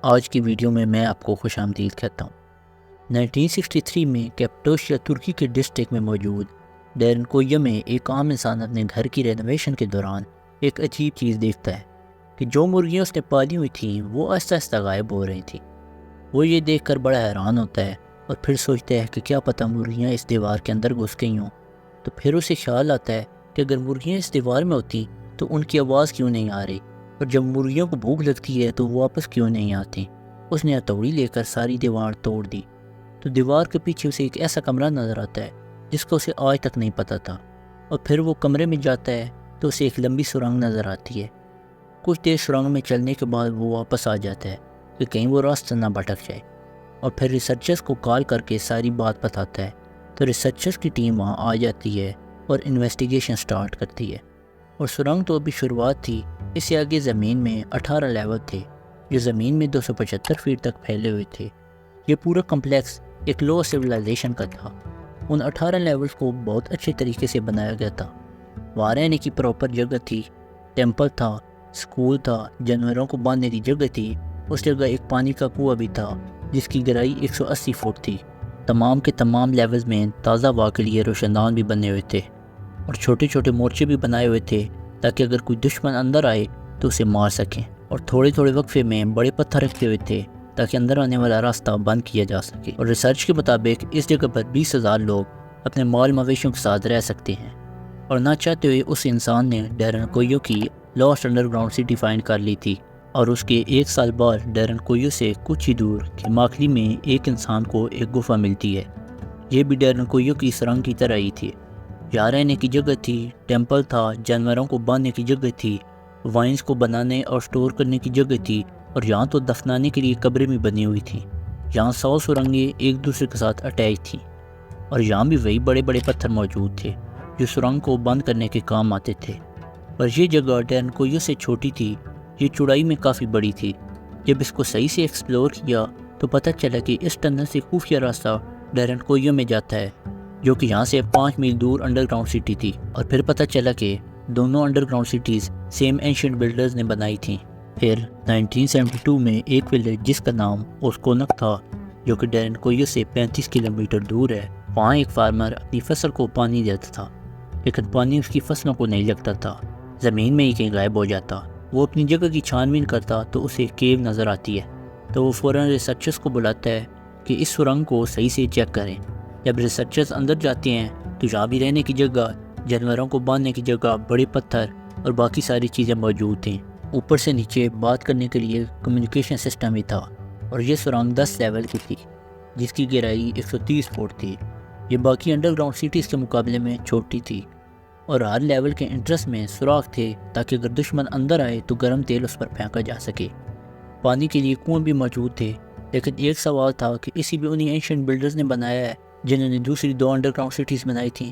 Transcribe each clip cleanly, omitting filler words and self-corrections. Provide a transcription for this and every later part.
آج کی ویڈیو میں آپ کو خوش آمدید کہتا ہوں۔ 1963 میں کیپٹوشیا ترکی کے ڈسٹرکٹ میں موجود ڈیرنکویا میں ایک عام انسان اپنے گھر کی رینوویشن کے دوران ایک عجیب چیز دیکھتا ہے کہ جو مرغیاں اس نے پالی ہوئی تھیں وہ آہستہ آہستہ غائب ہو رہی تھیں۔ وہ یہ دیکھ کر بڑا حیران ہوتا ہے اور پھر سوچتا ہے کہ کیا پتہ مرغیاں اس دیوار کے اندر گھس گئی ہوں۔ تو پھر اسے خیال آتا ہے کہ اگر مرغیاں اس دیوار میں ہوتی تو ان کی آواز کیوں نہیں آ رہی، اور جب مرغیوں کو بھوک لگتی ہے تو وہ واپس کیوں نہیں آتی۔ اس نے ہتھوڑی لے کر ساری دیوار توڑ دی تو دیوار کے پیچھے اسے ایک ایسا کمرہ نظر آتا ہے جس کا اسے آج تک نہیں پتہ تھا، اور پھر وہ کمرے میں جاتا ہے تو اسے ایک لمبی سرنگ نظر آتی ہے۔ کچھ دیر سرنگ میں چلنے کے بعد وہ واپس آ جاتا ہے کہ کہیں وہ راستہ نہ بھٹک جائے، اور پھر ریسرچرز کو کال کر کے ساری بات بتاتا ہے۔ تو ریسرچرز کی ٹیم وہاں آ جاتی ہے اور انویسٹیگیشن سٹارٹ کرتی ہے، اور سرنگ تو ابھی شروعات تھی، اس سے آگے زمین میں 18 لیول تھے جو زمین میں 275 فیٹ تک پھیلے ہوئے تھے۔ یہ پورا کمپلیکس ایک لو سویلائزیشن کا تھا۔ ان 18 لیولز کو بہت اچھے طریقے سے بنایا گیا تھا۔ وہاں رہنے کی پراپر جگہ تھی، ٹیمپل تھا، سکول تھا، جانوروں کو باندھنے کی جگہ تھی، اس جگہ ایک پانی کا کنواں بھی تھا جس کی گہرائی 180 فٹ تھی۔ تمام کے تمام لیولز میں تازہ ہوا کے لیے روشن دان بھی بنے ہوئے تھے، اور چھوٹے چھوٹے مورچے بھی بنائے ہوئے تھے تاکہ اگر کوئی دشمن اندر آئے تو اسے مار سکیں، اور تھوڑے تھوڑے وقفے میں بڑے پتھر رکھے ہوئے تھے تاکہ اندر آنے والا راستہ بند کیا جا سکے۔ اور ریسرچ کے مطابق اس جگہ پر 20,000 لوگ اپنے مال مویشیوں کے ساتھ رہ سکتے ہیں، اور نہ چاہتے ہوئے اس انسان نے ڈیرنکویو کی last under ground city find کر لی تھی، اور اس کے 1 سال بعد ڈیرنکویو سے کچھ ہی دور کھماکلی میں ایک انسان کو ایک گفا ملتی ہے۔ یہ بھی ڈیرنکویو کی سرنگ کی طرح ہی تھی۔ یہاں رہنے کی جگہ تھی، ٹیمپل تھا، جانوروں کو باندھنے کی جگہ تھی، وائنز کو بنانے اور سٹور کرنے کی جگہ تھی، اور یہاں تو دفنانے کے لیے قبریں بھی بنی ہوئی تھیں۔ یہاں 100 سرنگیں ایک دوسرے کے ساتھ اٹیچ تھیں، اور یہاں بھی وہی بڑے بڑے پتھر موجود تھے جو سرنگ کو بند کرنے کے کام آتے تھے۔ پر یہ جگہ ڈیرنکویو سے چھوٹی تھی، یہ چوڑائی میں کافی بڑی تھی۔ جب اس کو صحیح سے ایکسپلور کیا تو پتہ چلا کہ اس ٹنل سے خفیہ راستہ ڈیرنکویو میں جاتا ہے، جو کہ یہاں سے 5 میل دور انڈر گراؤنڈ سٹی تھی، اور پھر پتہ چلا کہ دونوں under ground cities same ancient builders نے بنائی تھیں۔ پھر 1972 میں ایک ولیج جس کا نام اوسکونک تھا، جو کہ ڈیرنکویو سے 35 کلومیٹر دور ہے، وہاں ایک فارمر اپنی فصل کو پانی دیتا تھا، لیکن پانی اس کی فصلوں کو نہیں لگتا تھا، زمین میں ہی کہیں غائب ہو جاتا۔ وہ اپنی جگہ کی چھان بین کرتا تو اسے کیو نظر آتی ہے، تو وہ فوراً ریسرچرز کو بلاتا ہے کہ اس سرنگ کو صحیح سے چیک کریں۔ جب ریسرچرز اندر جاتے ہیں تو یہاں بھی رہنے کی جگہ، جانوروں کو باندھنے کی جگہ، بڑے پتھر اور باقی ساری چیزیں موجود تھیں۔ اوپر سے نیچے بات کرنے کے لیے کمیونیکیشن سسٹم بھی تھا، اور یہ سرنگ 10 لیول کی تھی جس کی گہرائی 130 فٹ تھی۔ یہ باقی انڈر گراؤنڈ سٹیز کے مقابلے میں چھوٹی تھی، اور ہر لیول کے انٹرس میں سوراخ تھے تاکہ اگر دشمن اندر آئے تو گرم تیل اس پر پھینکا جا سکے۔ پانی کے لیے کنویں بھی موجود تھے، لیکن ایک سوال تھا کہ اسی بھی انہی اینشنٹ بلڈرز نے بنایا ہے جنہوں نے دوسری 2 انڈر گراؤنڈ سٹیز بنائی تھیں۔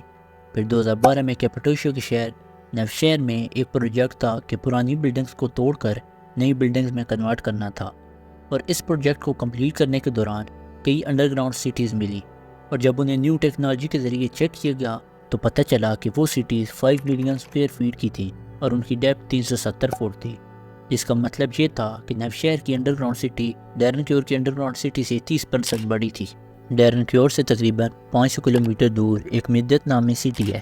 پھر 2012 میں کیپٹوشیا کے شہر نیوشہر میں ایک پروجیکٹ تھا کہ پرانی بلڈنگز کو توڑ کر نئی بلڈنگز میں کنورٹ کرنا تھا، اور اس پروجیکٹ کو کمپلیٹ کرنے کے دوران کئی انڈر گراؤنڈ سٹیز ملی، اور جب انہیں نیو ٹیکنالوجی کے ذریعے چیک کیا گیا تو پتہ چلا کہ وہ سٹیز 5 ملین اسکوائر فیٹ کی تھیں، اور ان کی ڈیپتھ 370 فٹ تھی، جس کا مطلب یہ تھا کہ نیوشہر کی انڈر گراؤنڈ سٹی ڈیرنکیور کی انڈر گراؤنڈ سٹی سے 30% بڑی تھی۔ ڈیرنکیور سے تقریباً 500 کلومیٹر دور ایک مدت نامی سٹی ہے۔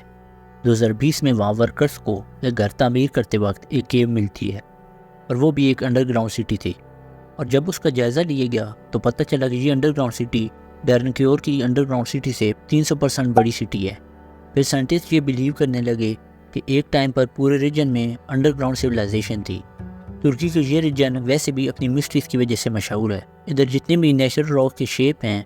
2020 میں وہاں ورکرز کو ایک گھر تعمیر کرتے وقت ایک کیو ملتی ہے، اور وہ بھی ایک انڈر گراؤنڈ سٹی تھی، اور جب اس کا جائزہ لیا گیا تو پتہ چلا کہ یہ انڈر گراؤنڈ سٹی ڈیرنکیور کی انڈر گراؤنڈ سٹی سے 300% بڑی سٹی ہے۔ پھر سائنٹسٹ یہ بلیو کرنے لگے کہ ایک ٹائم پر پورے ریجن میں انڈر گراؤنڈ سویلائزیشن تھی۔ ترکی کا یہ ریجن ویسے بھی اپنی مسٹریز کی وجہ سے مشہور ہے۔ ادھر جتنے بھی نیچرل راک کے شیپ ہیں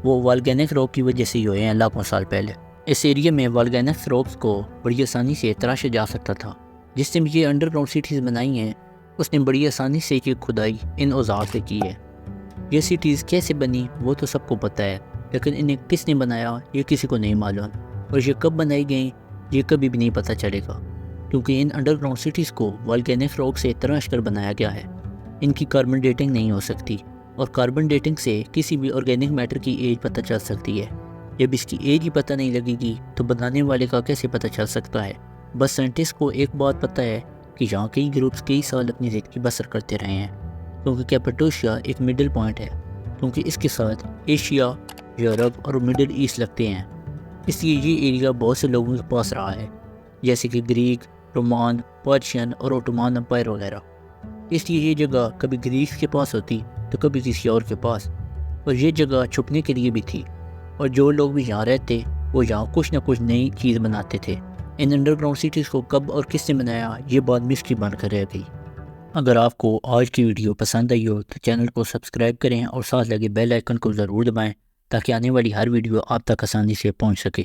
وہ والگینک راک کی وجہ سے ہی ہوئے ہیں لاکھوں سال پہلے۔ اس ایریا میں والگینک راکس کو بڑی آسانی سے تراشا جا سکتا تھا۔ جس نے بھی یہ انڈر گراؤنڈ سٹیز بنائی ہیں اس نے بڑی آسانی سے یہ کھدائی ان اوزار سے کی ہے۔ یہ سٹیز کیسے بنی وہ تو سب کو پتہ ہے، لیکن انہیں کس نے بنایا یہ کسی کو نہیں معلوم، اور یہ کب بنائی گئیں یہ کبھی بھی نہیں پتہ چلے گا، کیونکہ ان انڈر گراؤنڈ سٹیز کو والگینک راک سے تراش کر بنایا گیا ہے۔ ان کی کاربن ڈیٹنگ نہیں ہو سکتی، اور کاربن ڈیٹنگ سے کسی بھی آرگینک میٹر کی ایج پتہ چل سکتی ہے۔ جب اس کی ایج ہی پتہ نہیں لگے گی تو بنانے والے کا کیسے پتہ چل سکتا ہے؟ بس سائنٹسٹ کو ایک بات پتہ ہے کہ یہاں کئی گروپس کئی سال اپنی زندگی بسر کرتے رہے ہیں، کیونکہ کیپیٹوشیا ایک مڈل پوائنٹ ہے، کیونکہ اس کے ساتھ ایشیا، یورپ اور مڈل ایسٹ لگتے ہیں۔ اس لیے یہ ایریا بہت سے لوگوں کے پاس رہا ہے، جیسے کہ گریک، رومان، پرشین اور اوٹومان امپائر وغیرہ۔ اس لیے یہ جگہ کبھی گریس کے پاس ہوتی تو کبھی کسی اور کے پاس، اور یہ جگہ چھپنے کے لیے بھی تھی، اور جو لوگ بھی یہاں رہتے وہ یہاں کچھ نہ کچھ نئی چیز بناتے تھے۔ ان انڈر گراؤنڈ سٹیز کو کب اور کس نے بنایا یہ بات مسٹری بن کر رہ گئی۔ اگر آپ کو آج کی ویڈیو پسند آئی ہو تو چینل کو سبسکرائب کریں اور ساتھ لگے بیل آئیکن کو ضرور دبائیں تاکہ آنے والی ہر ویڈیو آپ تک آسانی سے پہنچ سکے۔